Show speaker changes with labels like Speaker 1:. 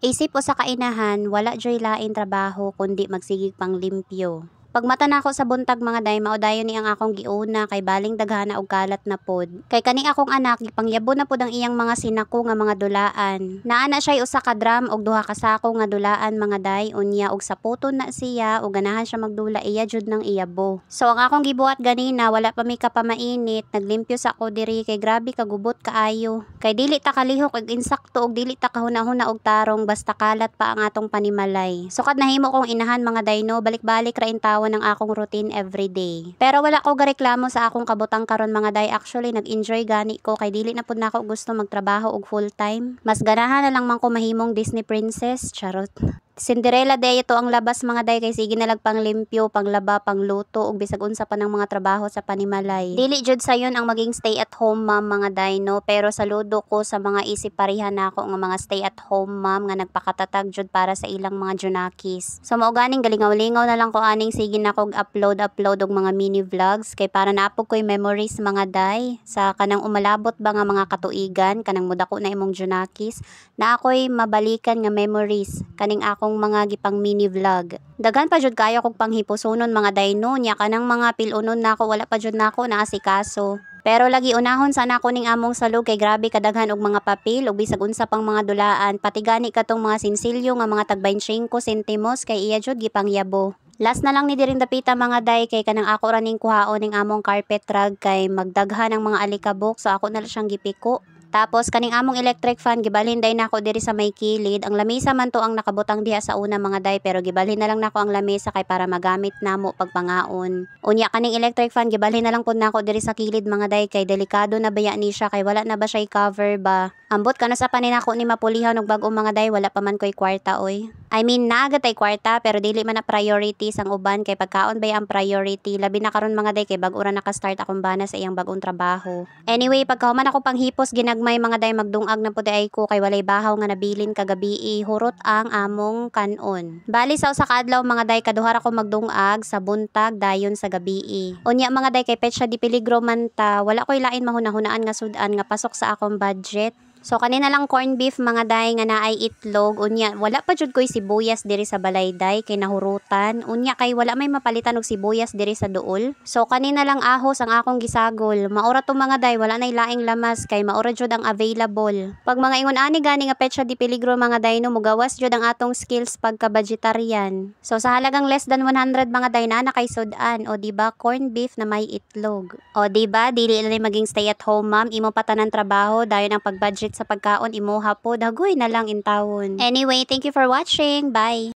Speaker 1: Isip o sa kainahan, wala joy lain trabaho kundi magsigig pang limpyo. Pag mata nako sa buntag mga day, maudayon ni ang akong giuna kay baling daghana og kalat na pod. Kay kani akong anak gipangyabo na pod ang iyang mga sinako nga mga dulaan. Naana siya usa ka drum og duha ka sako nga dulaan mga day, unya og sa puton na siya og ganahan siya magdula iya jud nang iyabo. So ang akong gibuhat ganina wala pa mi kapamainit, naglimpyo sa ako diri kay grabe kagubot kaayo. Kay dili ta kalihok og insakto og dili ta kahuna-huna og tarong basta kalat pa ang atong panimalay. Sukad nahimo kong inahan mga day no, balik-balik ra in tawo ng akong routine everyday. Pero wala ko gareklamo sa akong kabutang karon mga day, actually nag-enjoy gani ko kay dili na pud nako gusto magtrabaho og full time. Mas ganahan na lang man ko mahimong Disney princess, charot. Cinderella day ito ang labas mga day kay sige na lang panglimpyo, panglaba, pangluto ug bisag unsa pa ng mga trabaho sa panimalay. Dili jud sayon ang maging stay at home mom mga day no, pero saludo ko sa mga isip pareha nako nga mga stay at home mom nga nagpakatatag jud para sa ilang mga junakis. So mao ganing galingaw-lingaw na lang ko aning sige na kog upload og mga mini vlogs kay para naapog ko'y memories mga day sa kanang umalabot ba nga mga katuigan kanang mudako na imong junakis na ako'y mabalikan nga memories kaning akong mga gipang mini vlog. Daghan pa jud kayo kog panghipusonon mga dayno nya kanang mga pilunon nako wala pa jud nako naasikaso. Pero lagi unahon sana ko ning among salug kay grabe kadaghan og mga papel ug bisag unsa pang mga dulaan pati gani katong mga sinsilyo nga mga tag 25 sentimos kay iya jud gipangyabo. Last na lang ni diring dapita mga day kay kanang ako ra ning kuhaon ning among carpet rug kay magdaghan ang mga alikabok so ako na lang siyang gipiko. Tapos kaning among electric fan gibalhin day nako diri sa may kilid. Ang lamesa man to ang nakabutang diha sa una mga day pero gibalhin na lang nako ang lamesa kay para magamit namo pagpangaon. Unya kaning electric fan gibalhin na lang pud nako diri sa kilid mga day kay delikado na baya ni siya kay wala na ba siya i-cover ba. Ambot kana sa paninako ni mapulihan og bag-o mga day wala pa man ko'y kwarta oy. I mean nagatay kwarta pero dili man na priorities ang uban kay pagkaon bay ang priority labi na karon mga day kay bag-o ra naka-start akong bana sa iyang bag-ong trabaho. Anyway pagkahuman ako panghipos ginagmay mga day magdungag na pud ay ko kay walay bahaw nga nabilin kagabi hurot ang among kanon. Bali sa usa ka adlaw mga day kaduhar ako magdungag sa buntag dayon sa gabi. Unya mga day kay petsa di peligro man ta wala koy lain mahunahunaan nga sudan nga pasok sa akong budget. So kanina lang corn beef mga day nga naay itlog unya wala pa jud koy sibuyas diri sa balay day kay nahurutan unya kay wala may mapalitan og sibuyas diri sa duol. So kanina lang ahos ang akong gisagol. Maura to mga day wala nay laing lamas kay maura jud ang available. Pag mga ingon ani gani nga petsa di peligro mga day no mugawas jud ang atong skills pagka vegetarian. So sa halagang less than 100 mga day na kay sudan o di ba corn beef na may itlog. O di ba dili na maging stay at home mom imo patanan trabaho dayon ang pag-budget sa pagkaon imuha po dagoy na lang in tawon. Anyway, thank you for watching. Bye!